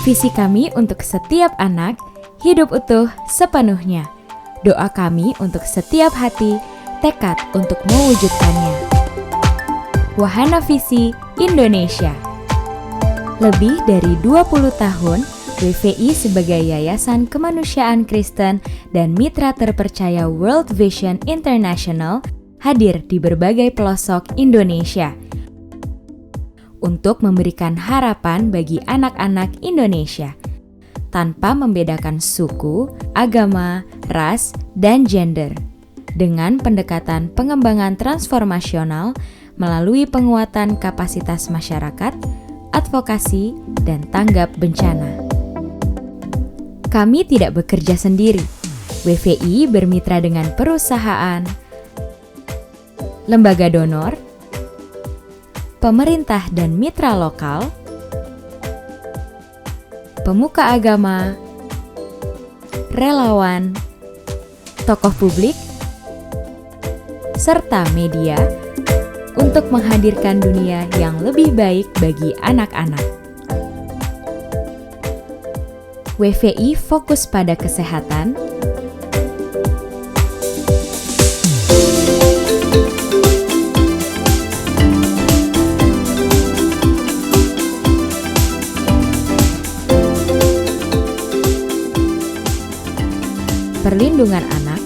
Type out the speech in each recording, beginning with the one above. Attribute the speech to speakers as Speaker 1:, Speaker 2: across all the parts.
Speaker 1: Visi kami untuk setiap anak, hidup utuh sepenuhnya. Doa kami untuk setiap hati, tekad untuk mewujudkannya. Wahana Visi Indonesia. Lebih dari 20 tahun, WVI sebagai Yayasan Kemanusiaan Kristen dan mitra terpercaya World Vision International hadir di berbagai pelosok Indonesia untuk memberikan harapan bagi anak-anak Indonesia tanpa membedakan suku, agama, ras, dan gender dengan pendekatan pengembangan transformasional melalui penguatan kapasitas masyarakat, advokasi, dan tanggap bencana. Kami tidak bekerja sendiri. WVI bermitra dengan perusahaan, lembaga donor, pemerintah dan mitra lokal, pemuka agama, relawan, tokoh publik, serta media untuk menghadirkan dunia yang lebih baik bagi anak-anak. WVI fokus pada kesehatan, perlindungan anak,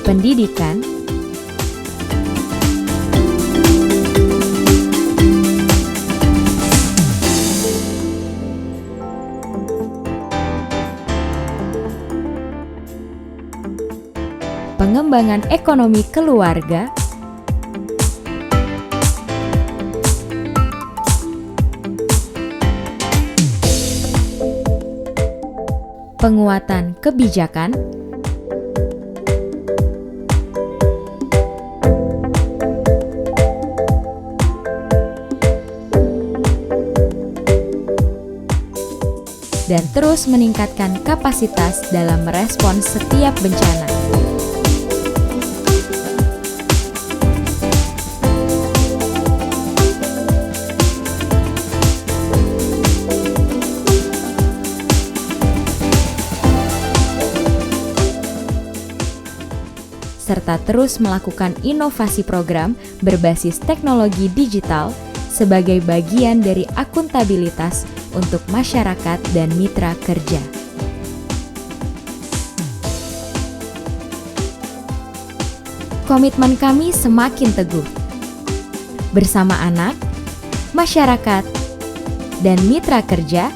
Speaker 1: pendidikan, pengembangan ekonomi keluarga, penguatan kebijakan, dan terus meningkatkan kapasitas dalam merespons setiap bencana. Serta terus melakukan inovasi program berbasis teknologi digital sebagai bagian dari akuntabilitas untuk masyarakat dan mitra kerja. Komitmen kami semakin teguh. Bersama anak, masyarakat, dan mitra kerja,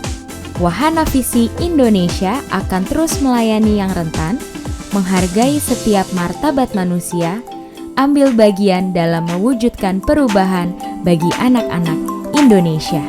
Speaker 1: Wahana Visi Indonesia akan terus melayani yang rentan, menghargai setiap martabat manusia, ambil bagian dalam mewujudkan perubahan bagi anak-anak Indonesia.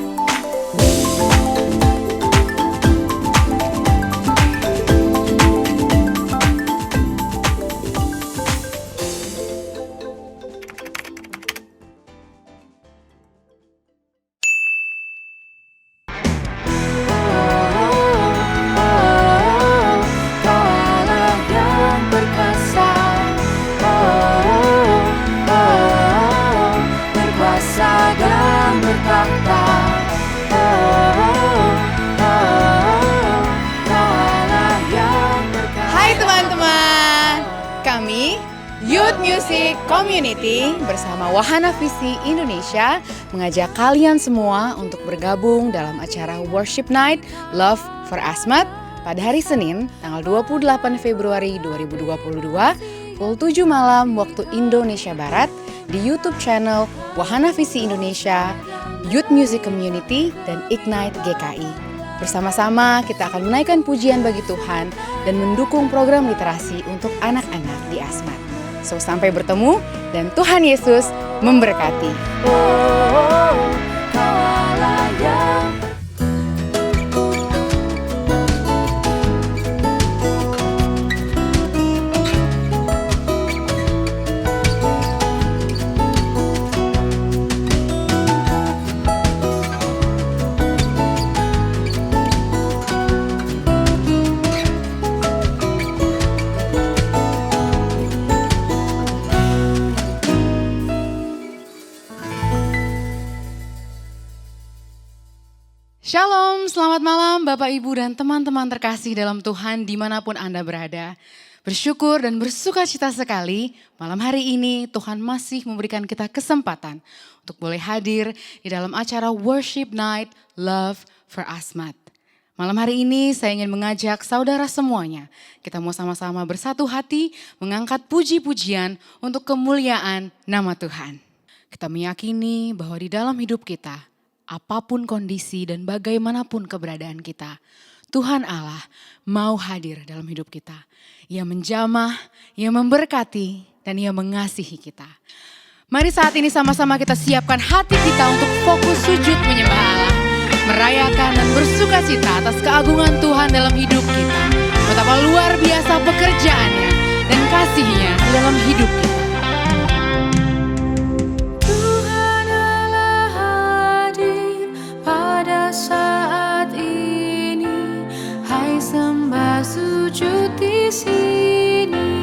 Speaker 2: Youth Music Community bersama Wahana Visi Indonesia mengajak kalian semua untuk bergabung dalam acara Worship Night Love for Asmat pada hari Senin tanggal 28 Februari 2022 pukul 7 malam waktu Indonesia Barat di YouTube channel Wahana Visi Indonesia, Youth Music Community, dan Ignite GKI. Bersama-sama kita akan menaikkan pujian bagi Tuhan dan mendukung program literasi untuk anak-anak di Asmat. So, sampai bertemu dan Tuhan Yesus memberkati. selamat malam Bapak Ibu dan teman-teman terkasih dalam Tuhan dimanapun Anda berada. Bersyukur dan bersukacita sekali malam hari ini Tuhan masih memberikan kita kesempatan untuk boleh hadir di dalam acara Worship Night Love for Asmat. Malam hari ini saya ingin mengajak saudara semuanya, kita mau sama-sama bersatu hati mengangkat puji-pujian untuk kemuliaan nama Tuhan. Kita meyakini bahwa di dalam hidup kita, apapun kondisi dan bagaimanapun keberadaan kita, Tuhan Allah mau hadir dalam hidup kita. Ia menjamah, Ia memberkati, dan Ia mengasihi kita. Mari saat ini sama-sama kita siapkan hati kita untuk fokus sujud menyembah Allah. Merayakan dan bersukacita atas keagungan Tuhan dalam hidup kita. Betapa luar biasa pekerjaannya dan kasih-Nya dalam hidup kita.
Speaker 3: Saat ini, hai sembah sujud di sini,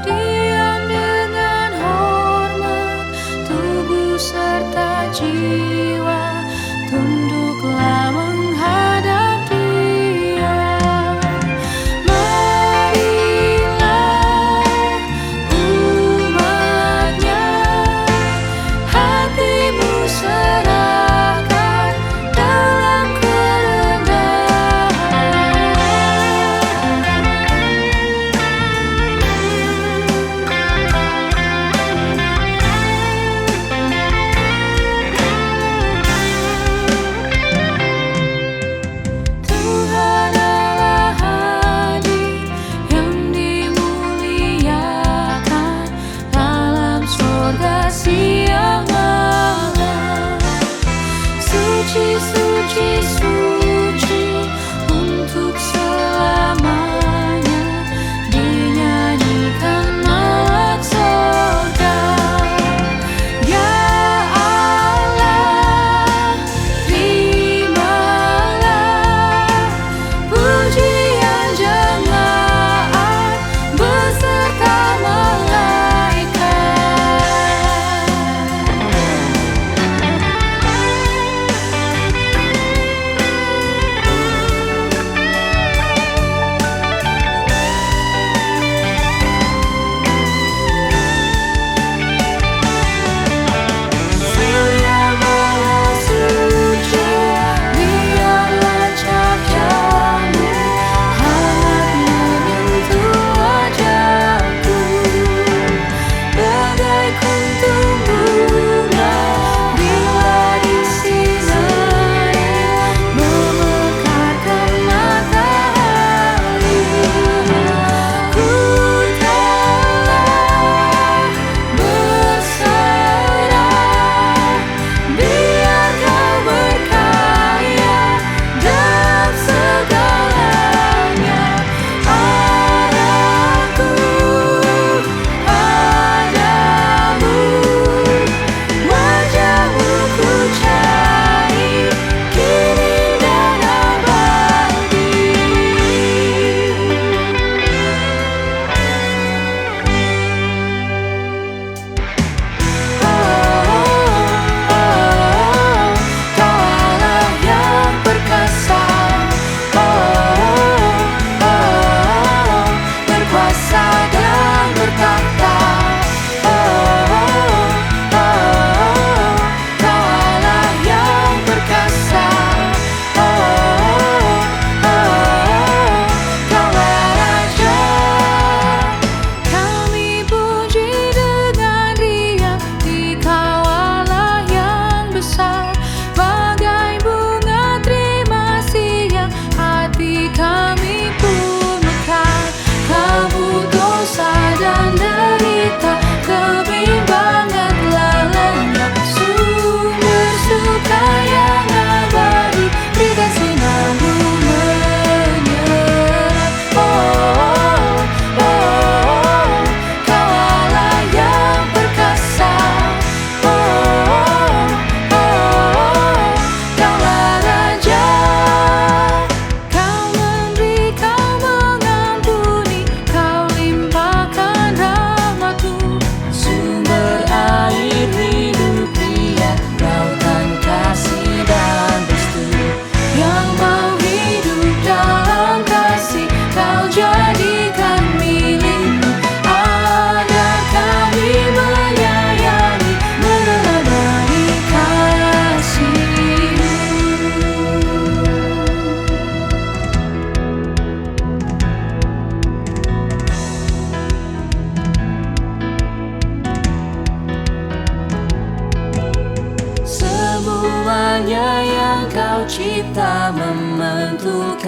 Speaker 3: diam dengan hormat, tubuh serta jiwa, tunduklah menghadap Dia. Marilah umat-Nya, hatimu serahkan dalam kerendahan.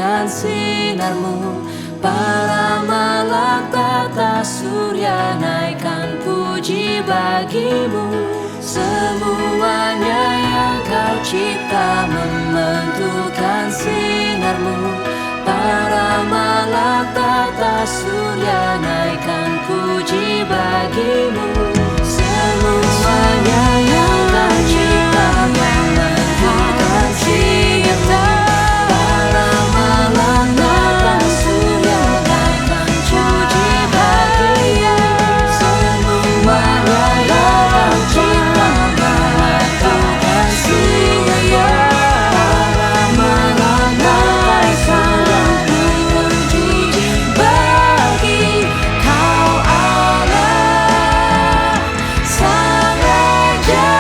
Speaker 3: menentukan sinarmu. Para malaikat tata surya naikkan puji bagimu. Semuanya yang kau cipta membentukkan sinarmu. Para malaikat tata surya naikkan puji bagimu. Semuanya yang kau cipta membentukkan sinarmu. Para malaikat tata surya naikkan puji bagimu. Semuanya yang kau cipta membentukkan sinarmu. Para malaikat surya naikkan puji bagi Kau Allah Sang Raja.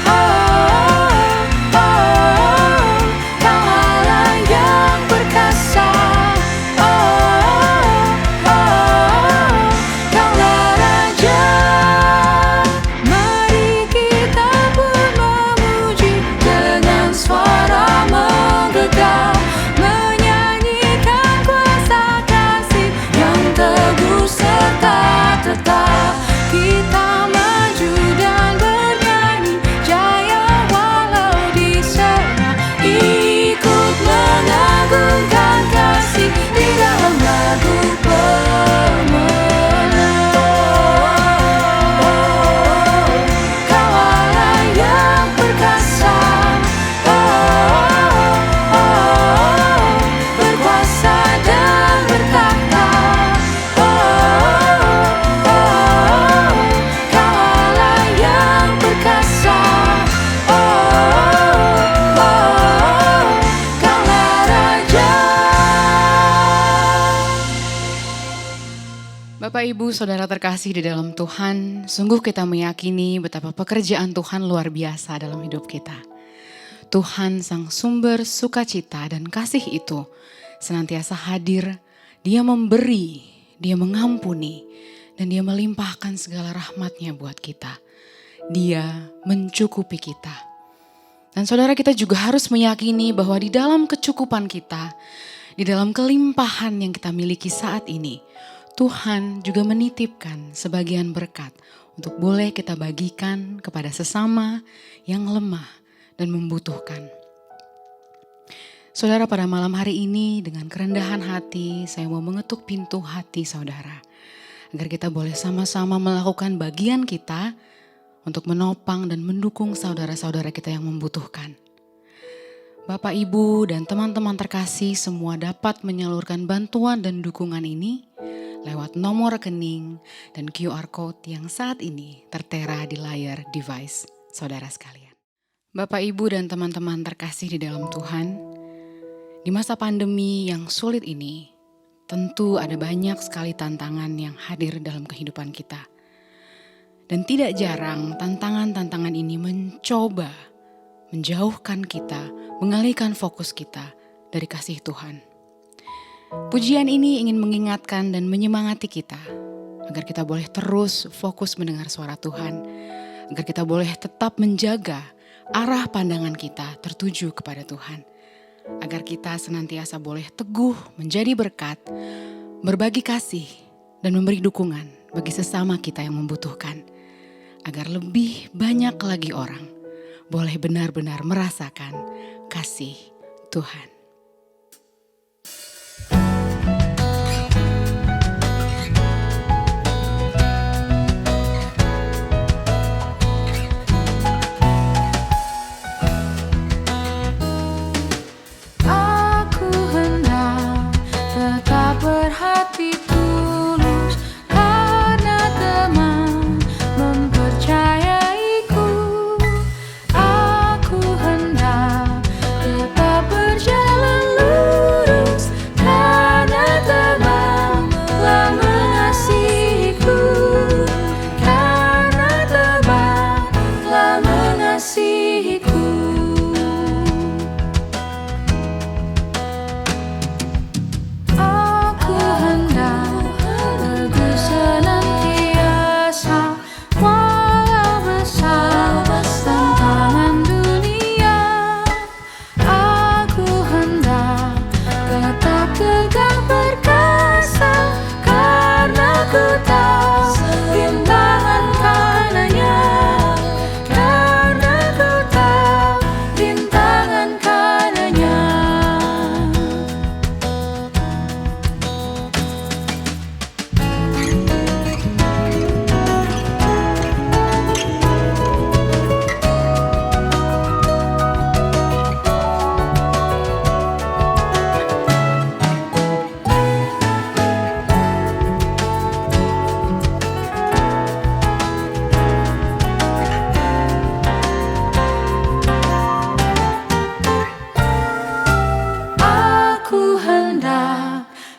Speaker 3: Kau Allah yang perkasa. Kaulah Raja. Mari kita pun memuji dengan suara menggegah, menyanyikan kuasa kasih yang teguh serta tetap. Kita maju dan bernyanyi jaya walau diserang. Ikut mengagungkan kasih di dalam lagu pemenang. Kau Allah yang perkasa, berkuasa dan bertahta. Kau Allah yang perkasa, Kaulah Raja.
Speaker 2: Bapak, Ibu, Saudara terkasih di dalam Tuhan, sungguh kita meyakini betapa pekerjaan Tuhan luar biasa dalam hidup kita. Tuhan sang sumber sukacita dan kasih itu senantiasa hadir. Dia memberi, Dia mengampuni, dan Dia melimpahkan segala rahmat-Nya buat kita. Dia mencukupi kita. Dan saudara, kita juga harus meyakini bahwa di dalam kecukupan kita, di dalam kelimpahan yang kita miliki saat ini, Tuhan juga menitipkan sebagian berkat untuk boleh kita bagikan kepada sesama yang lemah dan membutuhkan. Saudara, pada malam hari ini dengan kerendahan hati saya mau mengetuk pintu hati saudara, agar kita boleh sama-sama melakukan bagian kita untuk menopang dan mendukung saudara-saudara kita yang membutuhkan. Bapak, Ibu, dan teman-teman terkasih semua dapat menyalurkan bantuan dan dukungan ini lewat nomor rekening dan QR Code yang saat ini tertera di layar device saudara sekalian. Bapak, Ibu, dan teman-teman terkasih di dalam Tuhan, di masa pandemi yang sulit ini, tentu ada banyak sekali tantangan yang hadir dalam kehidupan kita. Dan tidak jarang tantangan-tantangan ini mencoba menjauhkan kita, mengalihkan fokus kita dari kasih Tuhan. Pujian ini ingin mengingatkan dan menyemangati kita, agar kita boleh terus fokus mendengar suara Tuhan, agar kita boleh tetap menjaga arah pandangan kita tertuju kepada Tuhan, agar kita senantiasa boleh teguh menjadi berkat, berbagi kasih, dan memberi dukungan bagi sesama kita yang membutuhkan, agar lebih banyak lagi orang boleh benar-benar merasakan kasih Tuhan.
Speaker 3: Aku hendak tetap berhati tulus karena teman mempercayaiku. Aku hendak tetap berjalan lurus karena teman telah mengasihiku. Karena teman telah mengasihiku. Aku hendak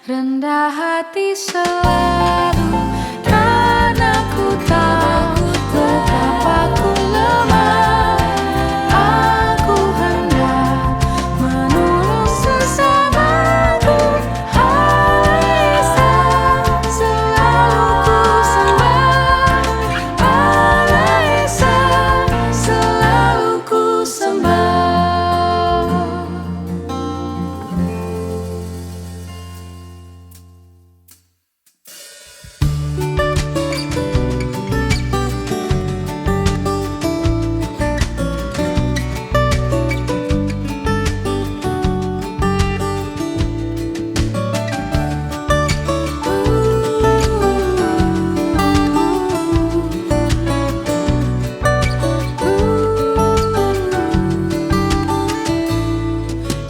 Speaker 3: rendah hati selalu, karena ku tahu betapa ku lemah. Aku hendak menolong sesamaku. Allah Esa, selalu ku sembah. Allah Esa, selalu ku sembah.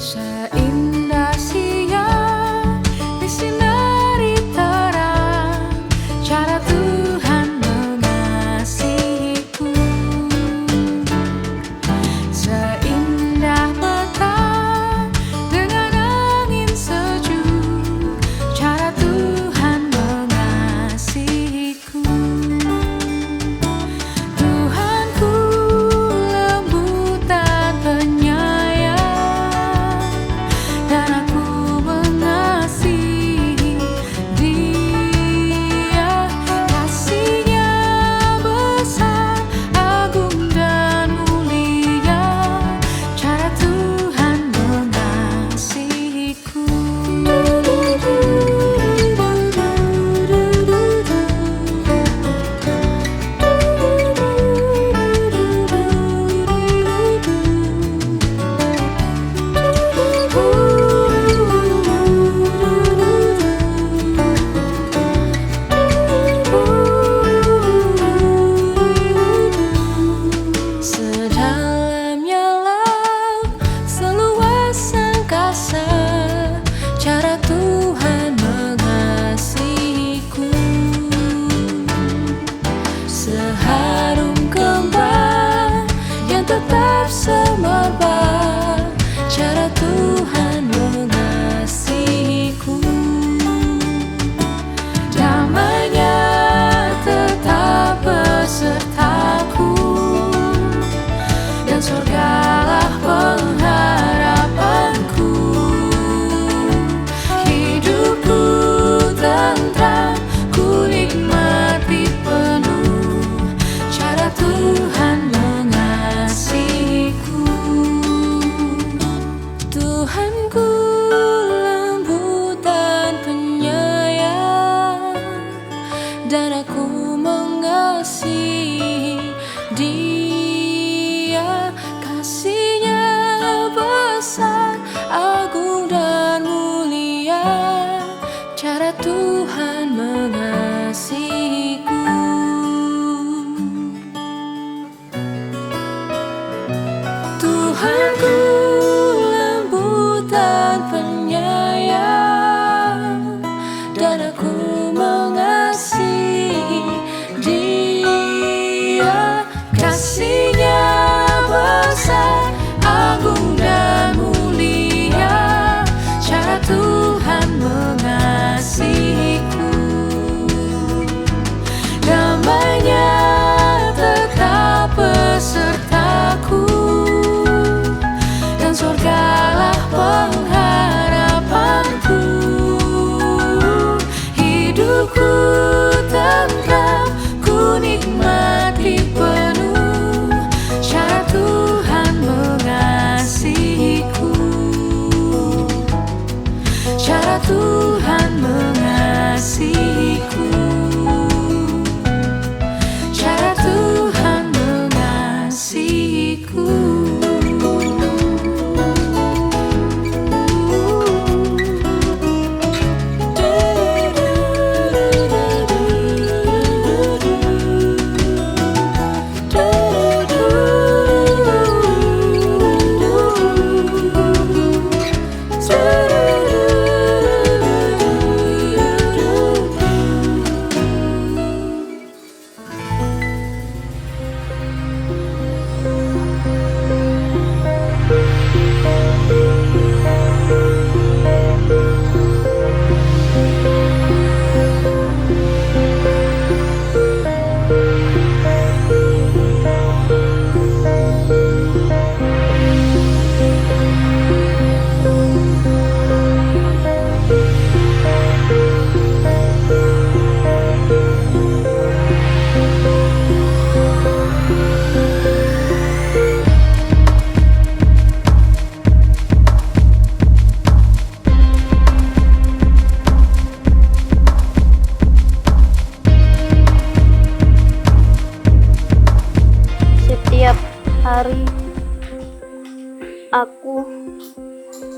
Speaker 3: Seindah siang disinari terang, cara Tuhan mengasihiku. Seindah petang dengan angin sejuk, cara Tuhan mengasihiku. Tuhanku lembut dan penyayang, dan aku mengasihi Dia. Kasih-Nya besar, agung dan mulia, cara Tuhan mengasihiku. Sedalamnya laut, seluas angkasa, cara Tuhan mengasihiku. Seharum kembang yang tetap semerbak, cara Tuhan mengasihiku. Damai-Nya tetap besertaku, dan surgalah pengharapanku. Hidupku tentram, ku nikmati penuh, cara Tuhan mengasihiku. Tuhanku lembut dan penyayang, dan aku mengasihi Dia. Kasih-Nya besar, agung dan mulia, cara Tuhan mengasihiku. Tuhanku lembut dan penyayang, dan aku mengasihi Dia. Kasih-Nya besar, agung dan mulia, cara Tuhan mengasihiku. Damai-Nya tetap besertaku, dan surgalah pengharapanku. Hidupku tentram, ku nikmati penuh, cara Tuhan mengasihiku. Cara Tuhan mengasihiku. Cara Tuhan mengasihiku.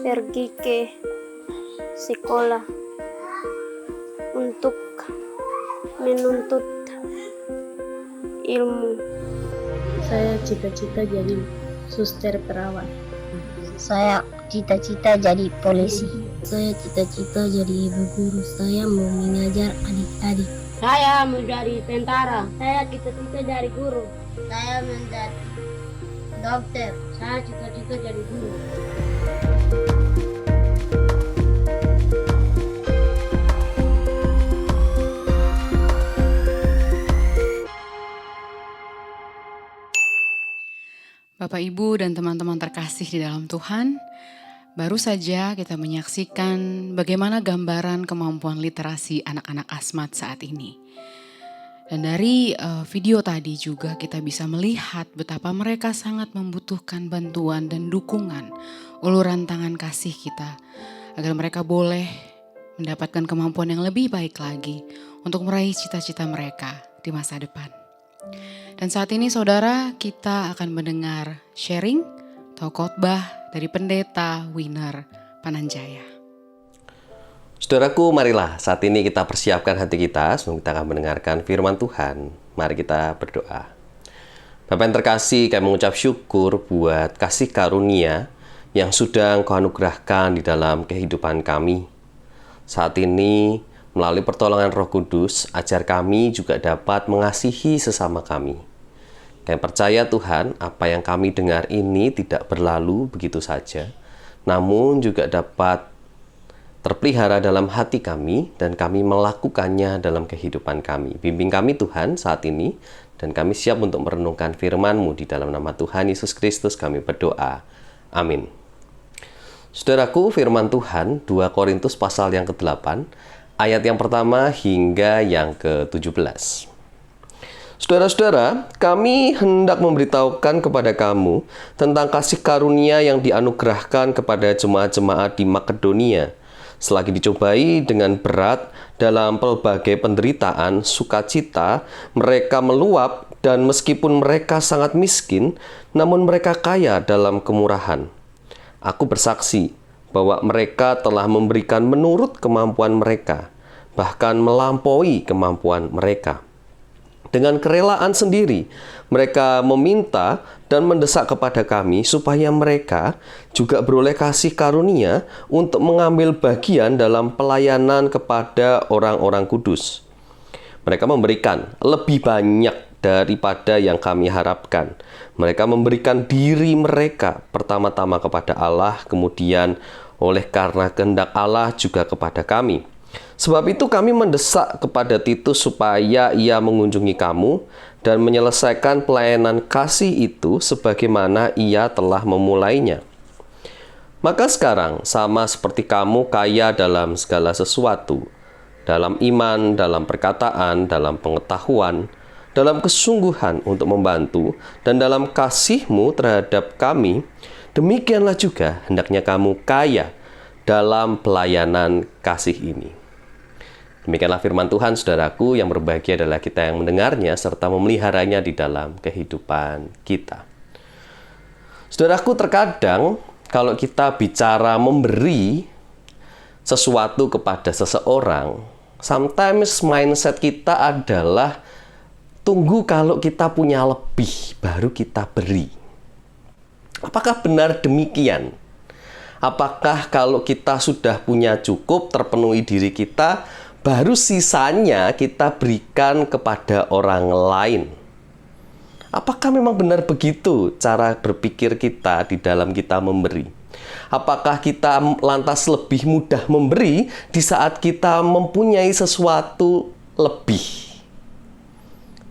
Speaker 4: pergi ke sekolah untuk menuntut ilmu.
Speaker 5: Saya cita-cita jadi suster perawat.
Speaker 6: Saya cita-cita jadi polisi.
Speaker 5: Saya cita-cita jadi ibu guru. Saya mau mengajar adik-adik.
Speaker 4: Saya mau jadi tentara.
Speaker 5: Saya cita-cita jadi guru.
Speaker 6: Saya menjadi dokter.
Speaker 5: Saya cita-cita jadi guru.
Speaker 2: Bapak, Ibu, dan teman-teman terkasih di dalam Tuhan, baru saja kita menyaksikan bagaimana gambaran kemampuan literasi anak-anak Asmat saat ini. Dan dari video tadi juga kita bisa melihat betapa mereka sangat membutuhkan bantuan dan dukungan, uluran tangan kasih kita, agar mereka boleh mendapatkan kemampuan yang lebih baik lagi untuk meraih cita-cita mereka di masa depan. Dan saat ini saudara, kita akan mendengar sharing atau khotbah dari Pendeta Winner Pananjaya.
Speaker 7: Saudaraku, marilah saat ini kita persiapkan hati kita sebelum kita akan mendengarkan firman Tuhan. Mari kita berdoa. Bapa yang terkasih, kami mengucap syukur buat kasih karunia yang sudah Engkau anugerahkan di dalam kehidupan kami. Saat ini, melalui pertolongan Roh Kudus, ajar kami juga dapat mengasihi sesama kami. Kami percaya Tuhan, apa yang kami dengar ini tidak berlalu begitu saja, namun juga dapat terpelihara dalam hati kami dan kami melakukannya dalam kehidupan kami. Bimbing kami Tuhan saat ini, dan kami siap untuk merenungkan firman-Mu di dalam nama Tuhan Yesus Kristus kami berdoa. Amin. Saudaraku, firman Tuhan 2 Korintus pasal yang ke-8, ayat yang pertama hingga yang ke-17. Saudara-saudara, kami hendak memberitahukan kepada kamu tentang kasih karunia yang dianugerahkan kepada jemaat-jemaat di Makedonia. Selagi dicobai dengan berat dalam pelbagai penderitaan, sukacita, mereka meluap dan meskipun mereka sangat miskin, namun mereka kaya dalam kemurahan. Aku bersaksi bahwa mereka telah memberikan menurut kemampuan mereka, bahkan melampaui kemampuan mereka. Dengan kerelaan sendiri, mereka meminta dan mendesak kepada kami supaya mereka juga beroleh kasih karunia untuk mengambil bagian dalam pelayanan kepada orang-orang kudus. Mereka memberikan lebih banyak daripada yang kami harapkan. Mereka memberikan diri mereka pertama-tama kepada Allah, kemudian oleh karena kehendak Allah juga kepada kami. Sebab itu kami mendesak kepada Titus supaya ia mengunjungi kamu dan menyelesaikan pelayanan kasih itu sebagaimana ia telah memulainya. Maka sekarang sama seperti kamu kaya dalam segala sesuatu, dalam iman, dalam perkataan, dalam pengetahuan, dalam kesungguhan untuk membantu, dan dalam kasihmu terhadap kami, demikianlah juga hendaknya kamu kaya dalam pelayanan kasih ini. Demikianlah firman Tuhan, saudaraku, yang berbahagia adalah kita yang mendengarnya serta memeliharanya di dalam kehidupan kita. Saudaraku, terkadang kalau kita bicara memberi sesuatu kepada seseorang, sometimes mindset kita adalah tunggu kalau kita punya lebih, baru kita beri. Apakah benar demikian? Apakah kalau kita sudah punya cukup, terpenuhi diri kita, baru sisanya kita berikan kepada orang lain? Apakah memang benar begitu cara berpikir kita di dalam kita memberi? Apakah kita lantas lebih mudah memberi di saat kita mempunyai sesuatu lebih?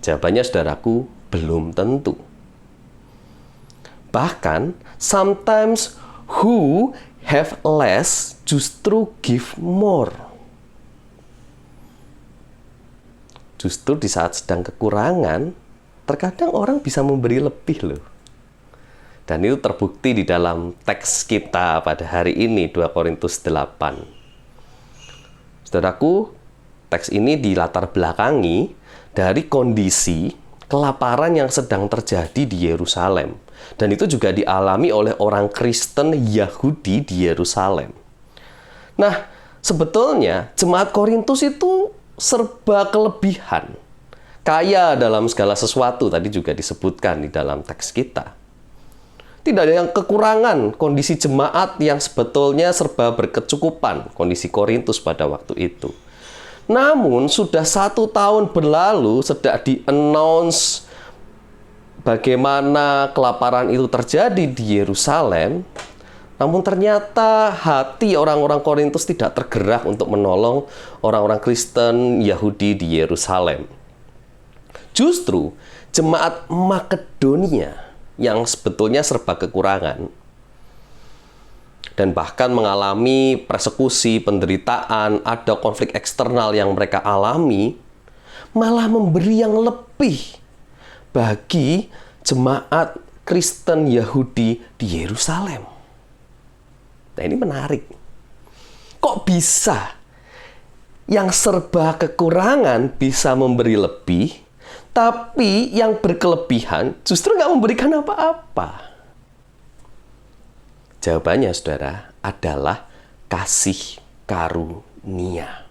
Speaker 7: Jawabannya, saudaraku, belum tentu. Bahkan, sometimes who have less justru give more. Justru di saat sedang kekurangan, terkadang orang bisa memberi lebih loh. Dan itu terbukti di dalam teks kita pada hari ini, 2 Korintus 8. Saudaraku, teks ini dilatar belakangi dari kondisi kelaparan yang sedang terjadi di Yerusalem. Dan itu juga dialami oleh orang Kristen Yahudi di Yerusalem. Nah, sebetulnya jemaat Korintus itu serba kelebihan. Kaya dalam segala sesuatu, tadi juga disebutkan di dalam teks kita. Tidak ada yang kekurangan kondisi jemaat yang sebetulnya serba berkecukupan, kondisi Korintus pada waktu itu. Namun, sudah 1 tahun berlalu, sejak di-announce bagaimana kelaparan itu terjadi di Yerusalem, namun ternyata hati orang-orang Korintus tidak tergerak untuk menolong orang-orang Kristen Yahudi di Yerusalem. Justru, jemaat Makedonia yang sebetulnya serba kekurangan, dan bahkan mengalami persekusi, penderitaan, ada konflik eksternal yang mereka alami, malah memberi yang lebih bagi jemaat Kristen Yahudi di Yerusalem. Nah, ini menarik. Kok bisa yang serba kekurangan bisa memberi lebih, tapi yang berkelebihan justru nggak memberikan apa-apa? Jawabannya, saudara, adalah kasih karunia.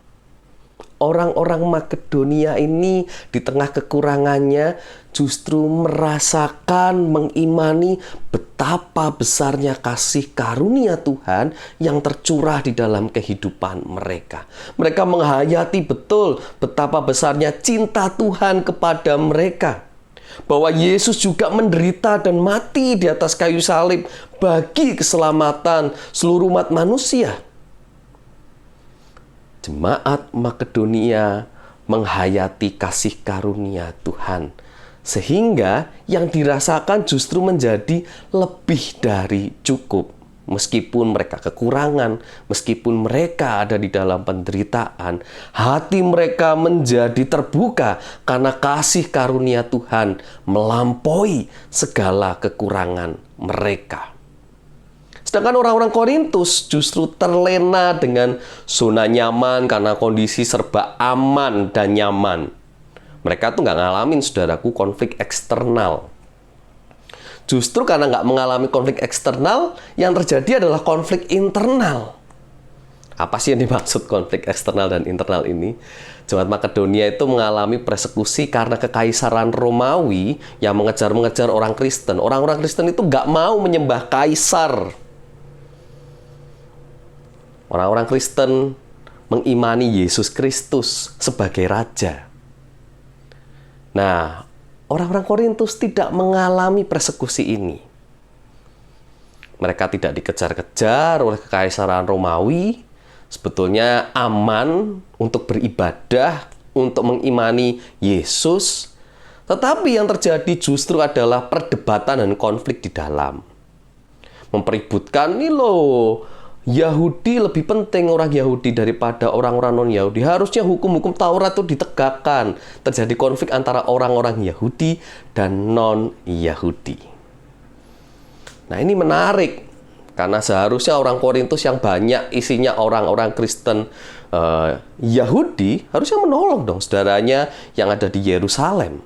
Speaker 7: Orang-orang Makedonia ini di tengah kekurangannya justru merasakan, mengimani betapa besarnya kasih karunia Tuhan yang tercurah di dalam kehidupan mereka. Mereka menghayati betul betapa besarnya cinta Tuhan kepada mereka. Bahwa Yesus juga menderita dan mati di atas kayu salib bagi keselamatan seluruh umat manusia. Jemaat Makedonia menghayati kasih karunia Tuhan, sehingga yang dirasakan justru menjadi lebih dari cukup. Meskipun mereka kekurangan, meskipun mereka ada di dalam penderitaan, hati mereka menjadi terbuka karena kasih karunia Tuhan melampaui segala kekurangan mereka. Sedangkan orang-orang Korintus justru terlena dengan zona nyaman karena kondisi serba aman dan nyaman. Mereka tuh nggak ngalamin, saudaraku, konflik eksternal. Justru karena nggak mengalami konflik eksternal, yang terjadi adalah konflik internal. Apa sih yang dimaksud konflik eksternal dan internal ini? Jemaat Makedonia itu mengalami persekusi karena kekaisaran Romawi yang mengejar-mengejar orang Kristen. Orang-orang Kristen itu nggak mau menyembah kaisar. Orang-orang Kristen mengimani Yesus Kristus sebagai Raja. Nah, orang-orang Korintus tidak mengalami persekusi ini. Mereka tidak dikejar-kejar oleh kekaisaran Romawi. Sebetulnya aman untuk beribadah, untuk mengimani Yesus. Tetapi yang terjadi justru adalah perdebatan dan konflik di dalam. Mempeributkan, nih loh, Yahudi lebih penting orang Yahudi daripada orang-orang non-Yahudi. Harusnya hukum-hukum Taurat itu ditegakkan. Terjadi konflik antara orang-orang Yahudi dan non-Yahudi. Nah, ini menarik. Karena seharusnya orang Korintus yang banyak isinya orang-orang Kristen Yahudi harusnya menolong dong saudaranya yang ada di Yerusalem,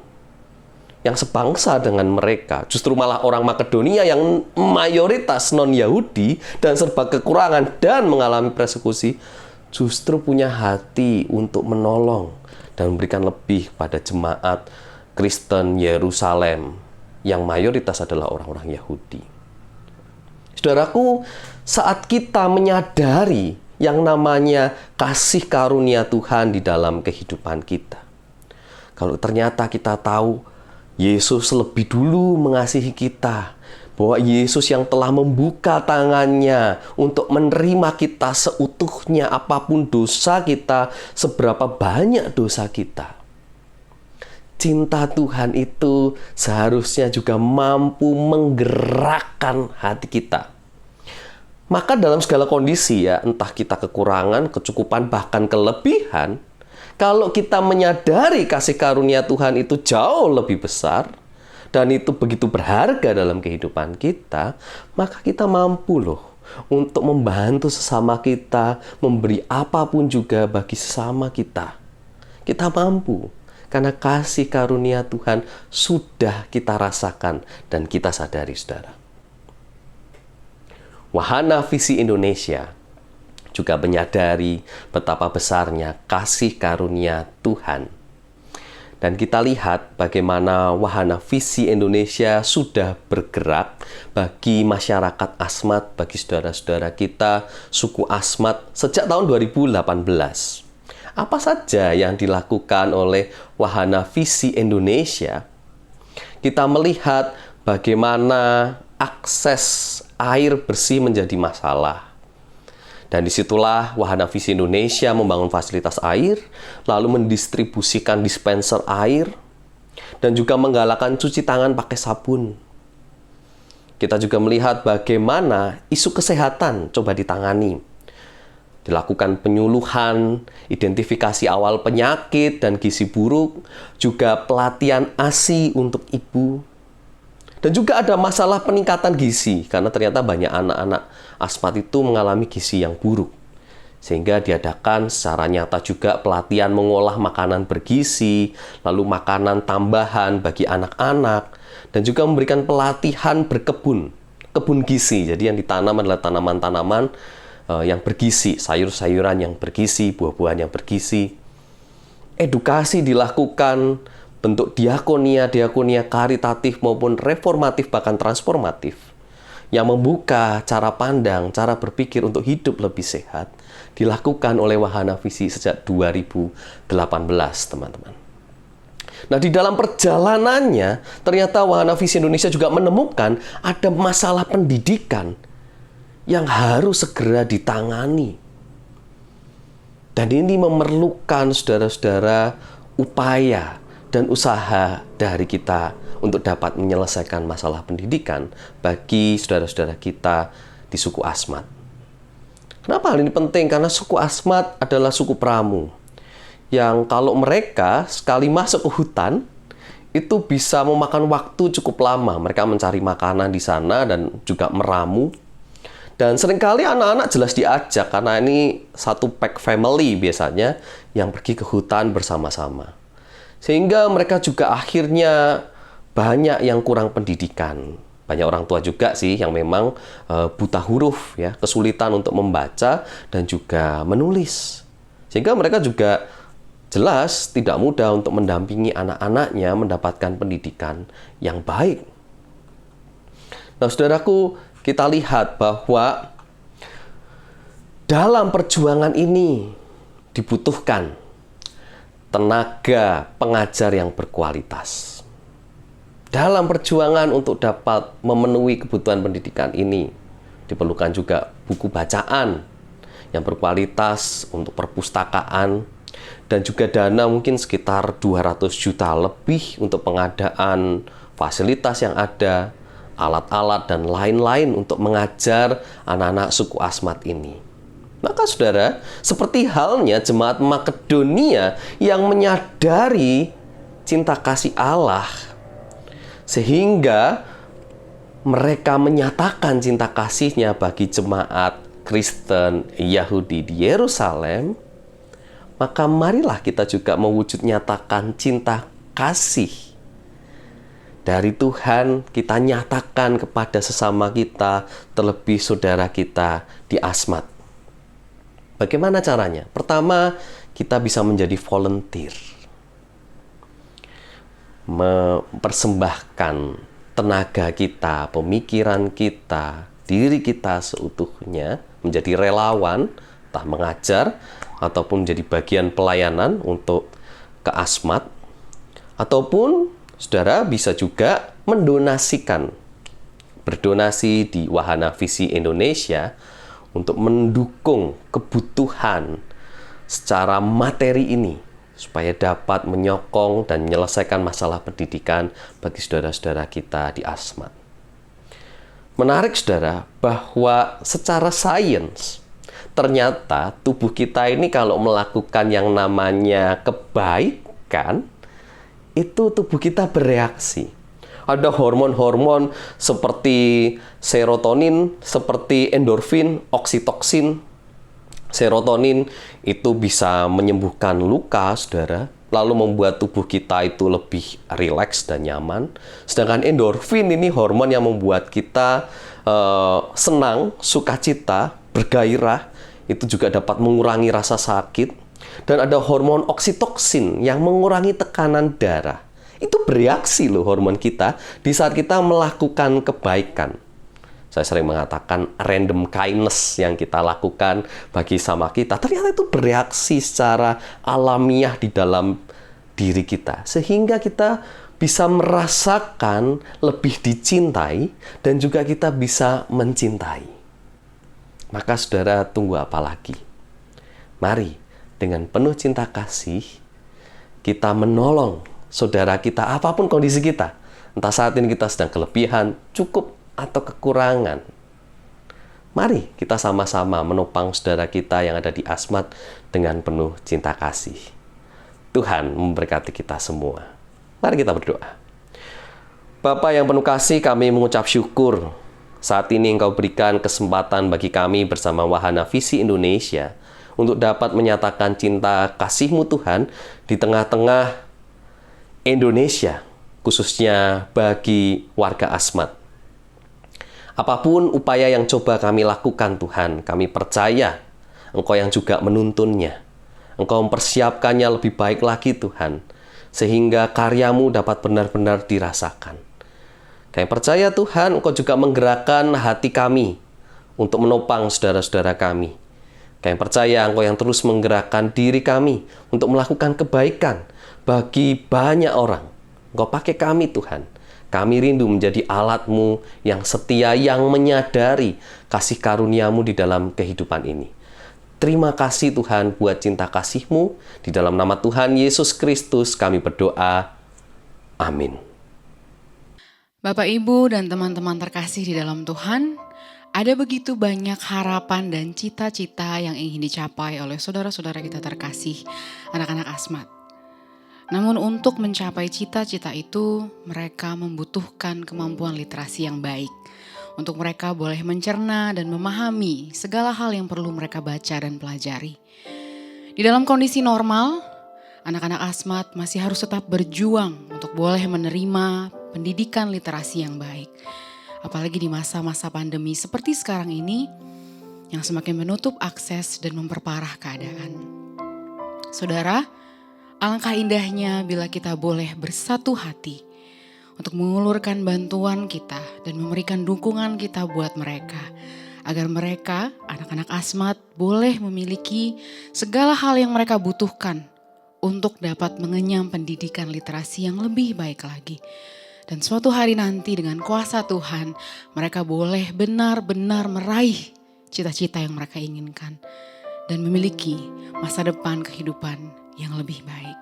Speaker 7: yang sebangsa dengan mereka. Justru malah orang Makedonia yang mayoritas non-Yahudi dan serba kekurangan dan mengalami persekusi justru punya hati untuk menolong dan memberikan lebih pada jemaat Kristen Yerusalem yang mayoritas adalah orang-orang Yahudi. Saudaraku, saat kita menyadari yang namanya kasih karunia Tuhan di dalam kehidupan kita, kalau ternyata kita tahu Yesus lebih dulu mengasihi kita, bahwa Yesus yang telah membuka tangannya untuk menerima kita seutuhnya apapun dosa kita, seberapa banyak dosa kita. Cinta Tuhan itu seharusnya juga mampu menggerakkan hati kita. Maka dalam segala kondisi ya, entah kita kekurangan, kecukupan, bahkan kelebihan, kalau kita menyadari kasih karunia Tuhan itu jauh lebih besar dan itu begitu berharga dalam kehidupan kita, maka kita mampu loh untuk membantu sesama kita, memberi apapun juga bagi sesama kita. Kita mampu Karena kasih karunia Tuhan sudah kita rasakan dan kita sadari, saudara. Wahana Visi Indonesia juga menyadari betapa besarnya kasih karunia Tuhan. Dan kita lihat bagaimana Wahana Visi Indonesia sudah bergerak bagi masyarakat Asmat, bagi saudara-saudara kita, suku Asmat sejak tahun 2018. Apa saja yang dilakukan oleh Wahana Visi Indonesia? Kita melihat bagaimana akses air bersih menjadi masalah. Dan disitulah Wahana Visi Indonesia membangun fasilitas air, lalu mendistribusikan dispenser air, dan juga menggalakkan cuci tangan pakai sabun. Kita juga melihat bagaimana isu kesehatan coba ditangani. Dilakukan penyuluhan, identifikasi awal penyakit dan gizi buruk, juga pelatihan ASI untuk ibu. Dan juga ada masalah peningkatan gizi, karena ternyata banyak anak-anak Asmat itu mengalami gizi yang buruk. Sehingga diadakan secara nyata juga pelatihan mengolah makanan bergizi, lalu makanan tambahan bagi anak-anak, dan juga memberikan pelatihan berkebun, kebun gizi. Jadi yang ditanam adalah tanaman-tanaman yang bergizi, sayur-sayuran yang bergizi, buah-buahan yang bergizi. Edukasi dilakukan, bentuk diakonia karitatif maupun reformatif bahkan transformatif yang membuka cara pandang, cara berpikir untuk hidup lebih sehat dilakukan oleh Wahana Visi sejak 2018, teman-teman. Nah, di dalam perjalanannya ternyata Wahana Visi Indonesia juga menemukan ada masalah pendidikan yang harus segera ditangani. Dan ini memerlukan saudara-saudara upaya dan usaha dari kita untuk dapat menyelesaikan masalah pendidikan bagi saudara-saudara kita di suku Asmat. Kenapa hal ini penting? Karena suku Asmat adalah suku pramu yang kalau mereka sekali masuk ke hutan itu bisa memakan waktu cukup lama. Mereka mencari makanan di sana dan juga meramu. Dan seringkali anak-anak jelas diajak karena ini satu pack family biasanya yang pergi ke hutan bersama-sama. Sehingga mereka juga akhirnya banyak yang kurang pendidikan. Banyak orang tua juga sih yang memang buta huruf, ya, kesulitan untuk membaca dan juga menulis. Sehingga mereka juga jelas tidak mudah untuk mendampingi anak-anaknya mendapatkan pendidikan yang baik. Nah, saudaraku, kita lihat bahwa dalam perjuangan ini dibutuhkan tenaga pengajar yang berkualitas. Dalam perjuangan untuk dapat memenuhi kebutuhan pendidikan ini, diperlukan juga buku bacaan yang berkualitas untuk perpustakaan, dan juga dana mungkin sekitar 200 juta lebih untuk pengadaan fasilitas yang ada, alat-alat, dan lain-lain untuk mengajar anak-anak suku Asmat ini. Maka saudara, seperti halnya jemaat Makedonia yang menyadari cinta kasih Allah, sehingga mereka menyatakan cinta kasihnya bagi jemaat Kristen Yahudi di Yerusalem, maka marilah kita juga mewujud nyatakan cinta kasih dari Tuhan, kita nyatakan kepada sesama kita, terlebih saudara kita di Asmat. Bagaimana caranya? Pertama, kita bisa menjadi volunteer. Mempersembahkan tenaga kita, pemikiran kita, diri kita seutuhnya menjadi relawan, entah mengajar ataupun menjadi bagian pelayanan untuk ke Asmat, ataupun saudara bisa juga mendonasikan, berdonasi di Wahana Visi Indonesia untuk mendukung kebutuhan secara materi ini, supaya dapat menyokong dan menyelesaikan masalah pendidikan bagi saudara-saudara kita di Asmat. Menarik saudara, bahwa secara sains, ternyata tubuh kita ini kalau melakukan yang namanya kebaikan, itu tubuh kita bereaksi. Ada hormon-hormon seperti serotonin, seperti endorfin, oksitoksin. Serotonin itu bisa menyembuhkan luka, saudara. lalu membuat tubuh kita itu lebih rileks dan nyaman. Sedangkan endorfin ini hormon yang membuat kita senang, sukacita, bergairah, itu juga dapat mengurangi rasa sakit. Dan ada hormon oksitoksin yang mengurangi tekanan darah. Itu bereaksi loh hormon kita di saat kita melakukan kebaikan. Saya sering mengatakan random kindness yang kita lakukan bagi sama kita, ternyata itu bereaksi secara alamiah di dalam diri kita. Sehingga kita bisa merasakan lebih dicintai dan juga kita bisa mencintai. Maka saudara, tunggu apa lagi? Mari dengan penuh cinta kasih kita menolong saudara kita apapun kondisi kita. Entah saat ini kita sedang kelebihan, cukup, atau kekurangan. Mari kita sama-sama menopang saudara kita yang ada di Asmat dengan penuh cinta kasih. Tuhan memberkati kita semua. Mari kita berdoa. Bapa yang penuh kasih, kami mengucap syukur saat ini Engkau berikan kesempatan bagi kami bersama Wahana Visi Indonesia untuk dapat menyatakan cinta kasih-Mu Tuhan di tengah-tengah Indonesia, khususnya bagi warga Asmat. Apapun upaya yang coba kami lakukan Tuhan, kami percaya Engkau yang juga menuntunnya. Engkau mempersiapkannya lebih baik lagi Tuhan, sehingga karya-Mu dapat benar-benar dirasakan. Kami percaya Tuhan, Engkau juga menggerakkan hati kami untuk menopang saudara-saudara kami. Kami percaya Engkau yang terus menggerakkan diri kami untuk melakukan kebaikan bagi banyak orang. Engkau pakai kami Tuhan. Kami rindu menjadi alat-Mu yang setia, yang menyadari kasih karunia-Mu di dalam kehidupan ini. Terima kasih Tuhan buat cinta kasih-Mu. Di dalam nama Tuhan Yesus Kristus kami berdoa. Amin.
Speaker 2: Bapak, Ibu, dan teman-teman terkasih di dalam Tuhan, ada begitu banyak harapan dan cita-cita yang ingin dicapai oleh saudara-saudara kita terkasih, anak-anak Asmat. Namun untuk mencapai cita-cita itu, mereka membutuhkan kemampuan literasi yang baik. Untuk mereka boleh mencerna dan memahami segala hal yang perlu mereka baca dan pelajari. Di dalam kondisi normal, anak-anak Asmat masih harus tetap berjuang untuk boleh menerima pendidikan literasi yang baik. Apalagi di masa-masa pandemi seperti sekarang ini, yang semakin menutup akses dan memperparah keadaan. Saudara, alangkah indahnya bila kita boleh bersatu hati untuk mengulurkan bantuan kita dan memberikan dukungan kita buat mereka. Agar mereka, anak-anak Asmat, boleh memiliki segala hal yang mereka butuhkan untuk dapat mengenyam pendidikan literasi yang lebih baik lagi. Dan suatu hari nanti dengan kuasa Tuhan, mereka boleh benar-benar meraih cita-cita yang mereka inginkan. Dan memiliki masa depan kehidupan yang lebih baik.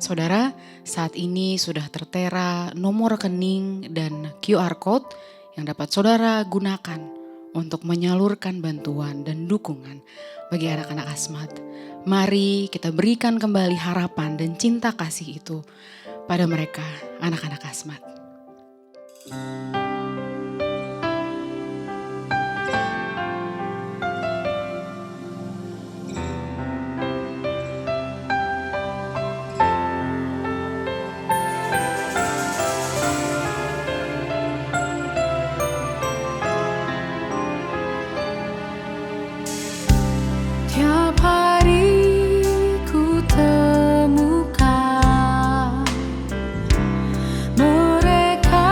Speaker 2: Saudara, saat ini sudah tertera nomor rekening dan QR Code yang dapat saudara gunakan untuk menyalurkan bantuan dan dukungan bagi anak-anak Asmat. Mari kita berikan kembali harapan dan cinta kasih itu pada mereka, anak-anak Asmat.
Speaker 3: Tiap hari ku temukan mereka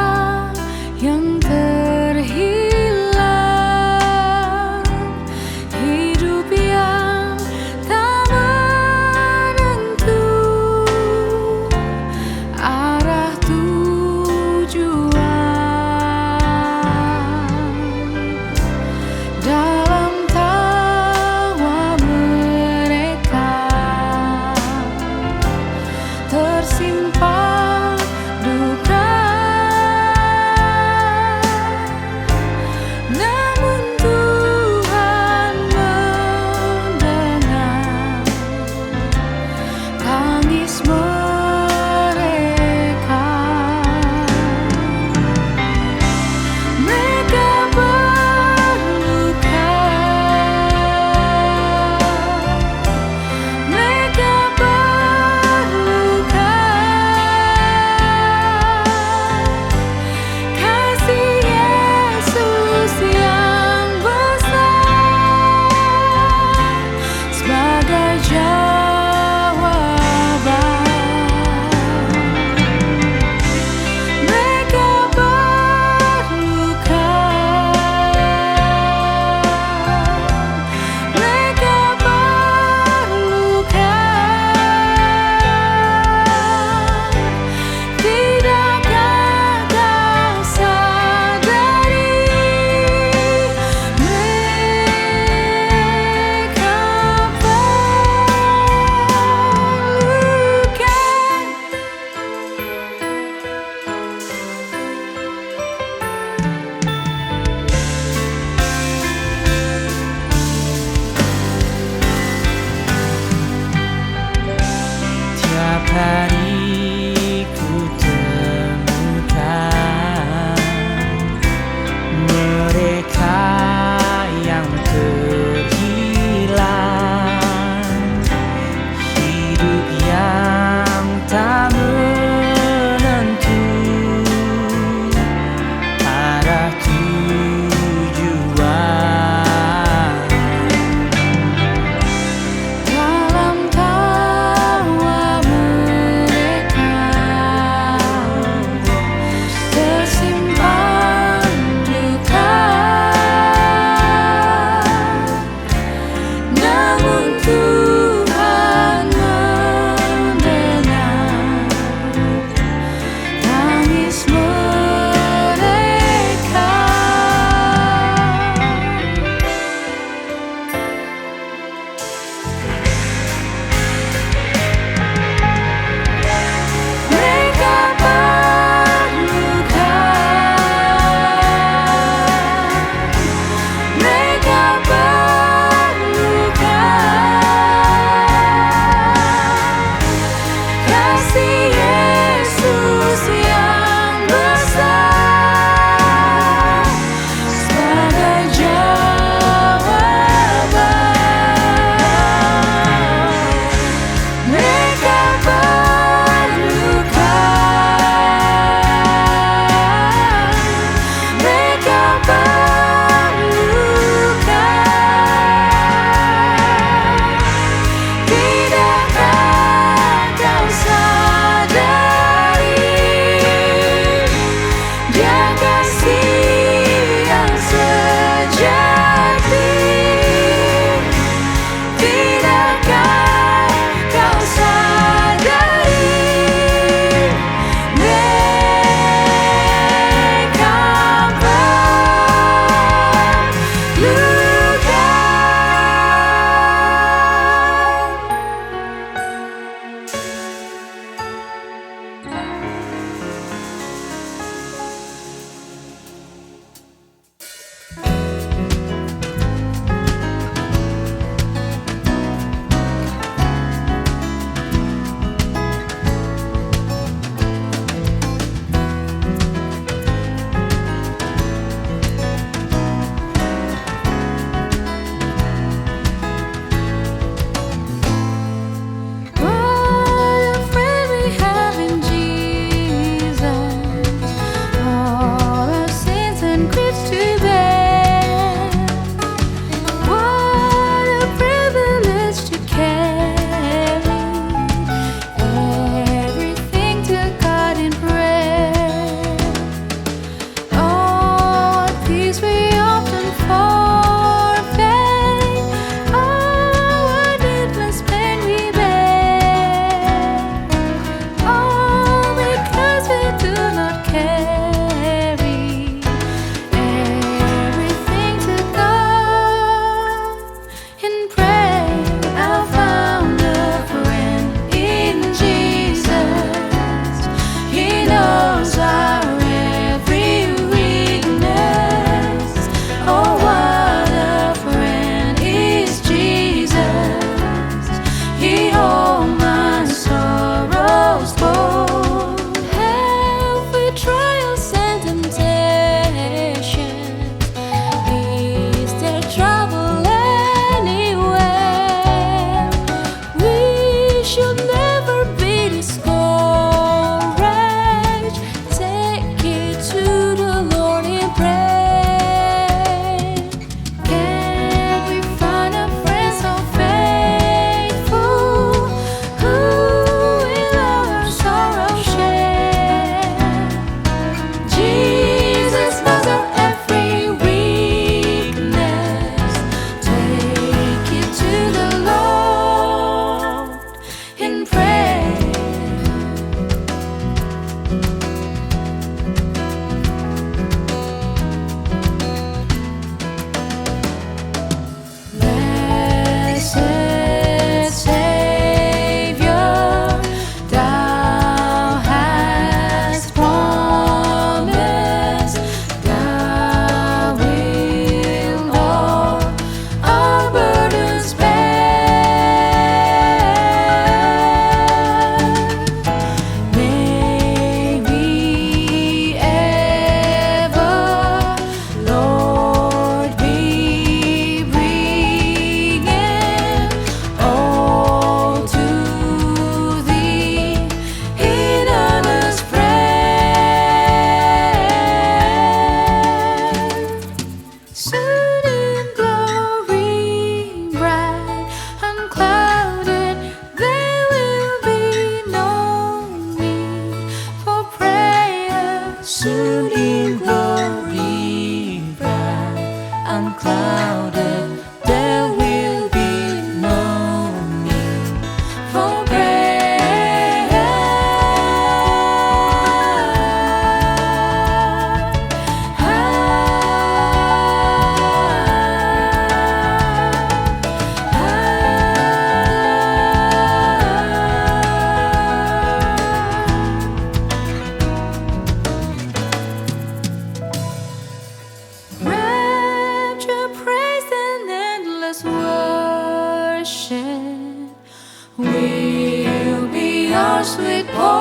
Speaker 3: sweet portion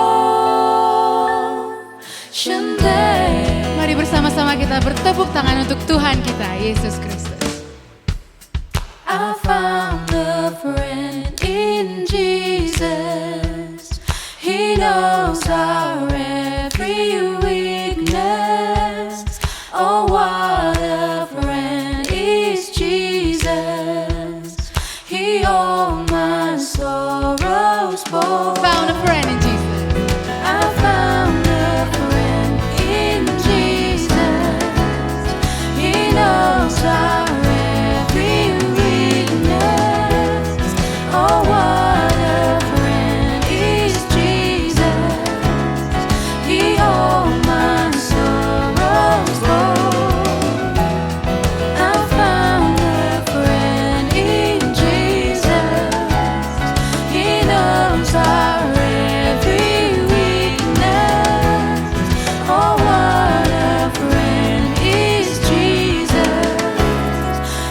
Speaker 3: there.
Speaker 2: Mari bersama-sama kita bertepuk tangan untuk Tuhan kita, Yesus Kristus.
Speaker 3: I found a friend in Jesus. He knows our every weakness. Oh, what a friend is Jesus. He all my sorrows bore.
Speaker 2: Found a friend in Jesus.
Speaker 3: I found a friend in Jesus. He knows our every weakness. Oh, what a friend is Jesus. He all my sorrows bore. I found a friend in Jesus. He knows our every weakness. Oh, what a friend is Jesus.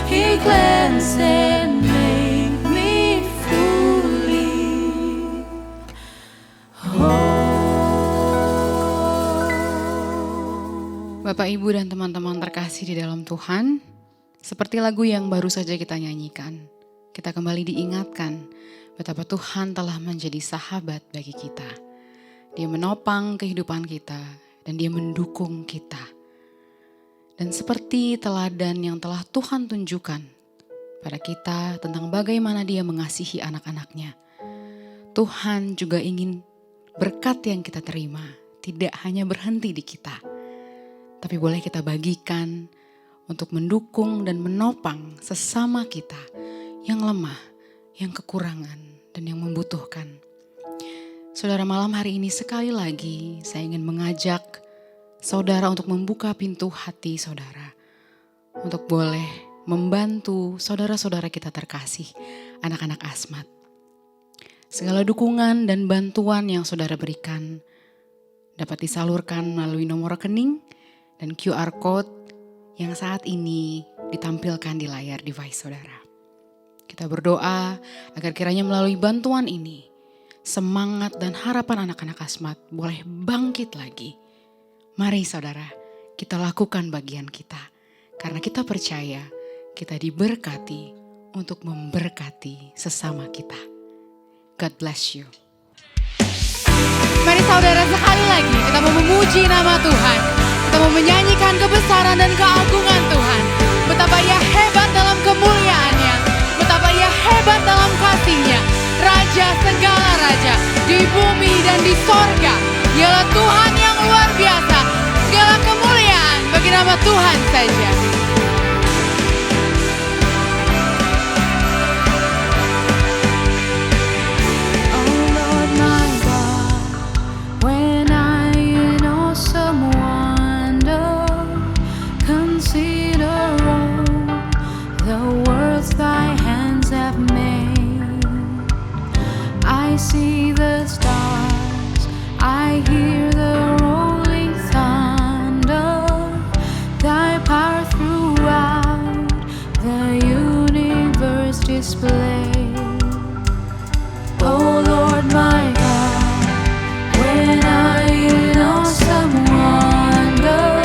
Speaker 3: He cleansed and made me fully whole.
Speaker 2: Bapak, Ibu, dan teman-teman terkasih di dalam Tuhan, seperti lagu yang baru saja kita nyanyikan, kita kembali diingatkan betapa Tuhan telah menjadi sahabat bagi kita. Dia menopang kehidupan kita dan Dia mendukung kita. Dan seperti teladan yang telah Tuhan tunjukkan pada kita tentang bagaimana Dia mengasihi anak-anaknya, Tuhan juga ingin berkat yang kita terima tidak hanya berhenti di kita, tapi boleh kita bagikan untuk mendukung dan menopang sesama kita yang lemah, yang kekurangan, dan yang membutuhkan. Saudara, malam hari ini sekali lagi saya ingin mengajak saudara untuk membuka pintu hati saudara, untuk boleh membantu saudara-saudara kita terkasih, anak-anak Asmat. Segala dukungan dan bantuan yang saudara berikan dapat disalurkan melalui nomor rekening dan QR Code yang saat ini ditampilkan di layar device saudara. Kita berdoa agar kiranya melalui bantuan ini, semangat dan harapan anak-anak Asmat boleh bangkit lagi. Mari saudara, kita lakukan bagian kita. Karena kita percaya kita diberkati untuk memberkati sesama kita. God bless you. Mari saudara, sekali lagi kita mau memuji nama Tuhan. Kita mau menyanyikan kebesaran dan keagungan Tuhan. Betapa Ia hebat dalam kemuliaannya. Betapa Ia hebat dalam kasih-Nya. Raja segala raja di bumi dan di sorga. Dialah Tuhan yang luar biasa. Segala kemuliaan bagi nama Tuhan saja.
Speaker 3: Oh Lord my God, when I in awesome wonder consider all the worlds Thy hands have made, I see the stars, I hear the rolling thunder, Thy power throughout the universe displayed. Oh Lord my God, when I in awesome wonder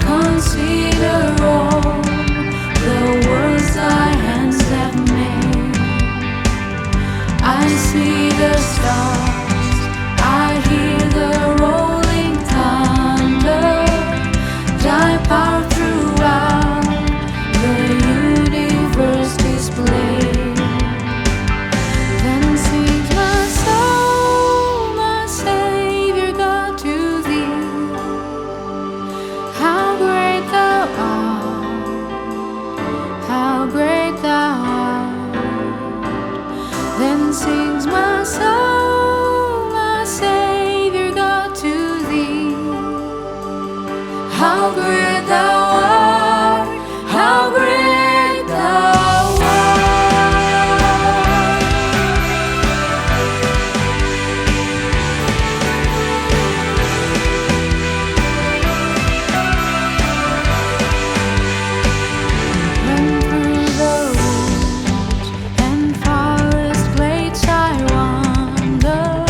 Speaker 3: consider all the worlds Thy hands have made, I see the stars, I hear the rolling thunder, Thy power throughout the universe displayed. Then sings my soul, my Savior God, to Thee. How great Thou art, how great Thou art. Then sings my soul, my Savior God, to Thee. How great Thou art, how great Thou art. When through the woods and forest glades I wander,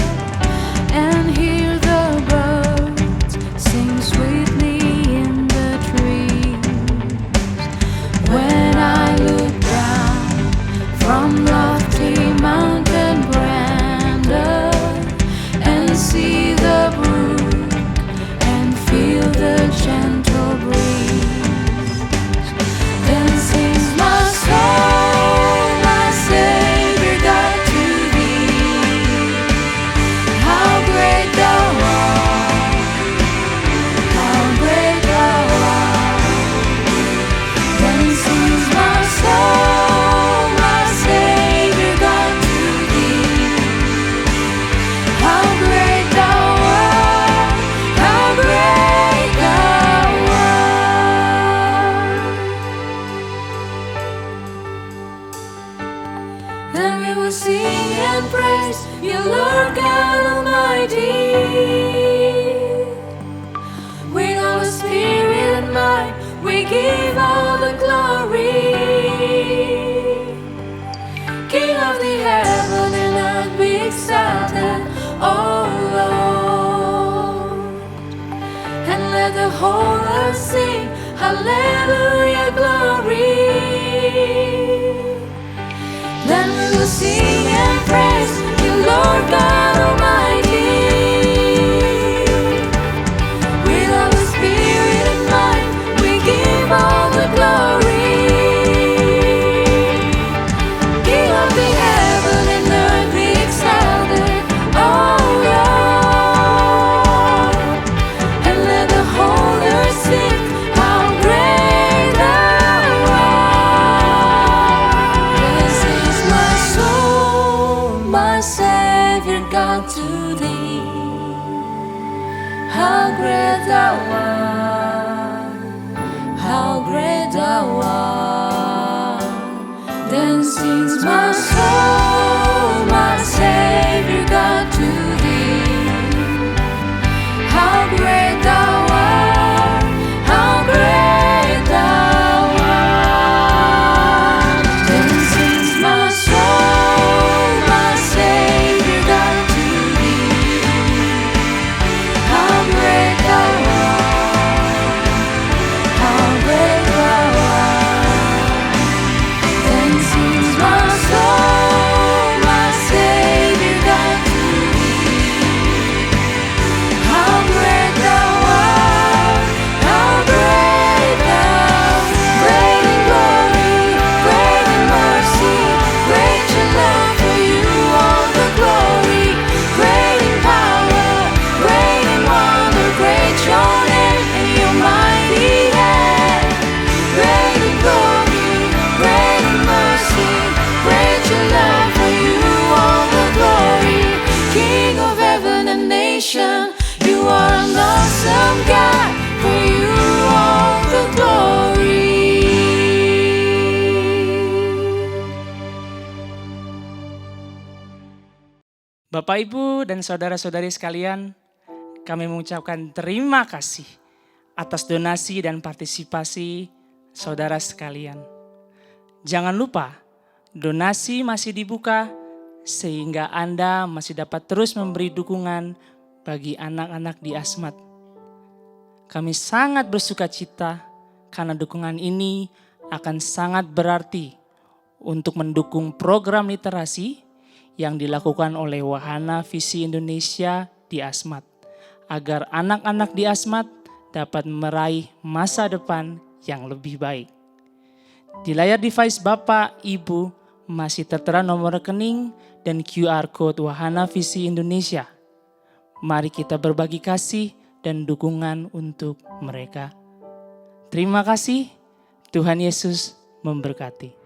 Speaker 3: from lofty mountain veranda and see the brook and feel the gentle breeze. Then sings my soul, my Savior God, to thee. How great thou art, how great thou art. Then sings my soul, my Savior God, to thee. How great thou art, how great thou art. Then we will sing and praise you, Lord God Almighty. With our spirit and mind, we give all the glory. King of the heaven and earth, be exalted, oh Lord. And let the whole earth sing, hallelujah, glory. Then we will sing and praise you, Lord God Almighty. With our spirit and mind, we give all the glory. King of the heaven and earth, be exalted, oh Lord. And let the whole earth sing, how great thou art. This is my soul, my Savior God, to thee. How great thou art, how great thou art. Then sings my soul, my Savior God, to thee. How great thou art, how great thou art. Then sings my soul, my Savior God, to thee. How great thou art, how great thou art. Then sings my soul, my Savior God, to thee. How great thou art, how great thou art. Great in glory, great in mercy, great your love, for you all the glory. Great in power, great in wonder, great your name and your mighty hand. Great in glory, great in mercy, great your love, for you all the glory. King of heaven and nation, you are an awesome God, for you all the glory.
Speaker 8: Bapak, Ibu, dan saudara-saudari sekalian, kami mengucapkan terima kasih atas donasi dan partisipasi saudara sekalian. Jangan lupa, donasi masih dibuka sehingga Anda masih dapat terus memberi dukungan bagi anak-anak di Asmat. Kami sangat bersuka cita karena dukungan ini akan sangat berarti untuk mendukung program literasi yang dilakukan oleh Wahana Visi Indonesia di Asmat, agar anak-anak di Asmat dapat meraih masa depan yang lebih baik. Di layar device Bapak, Ibu, masih tertera nomor rekening dan QR Code Wahana Visi Indonesia. Mari kita berbagi kasih dan dukungan untuk mereka. Terima kasih, Tuhan Yesus memberkati.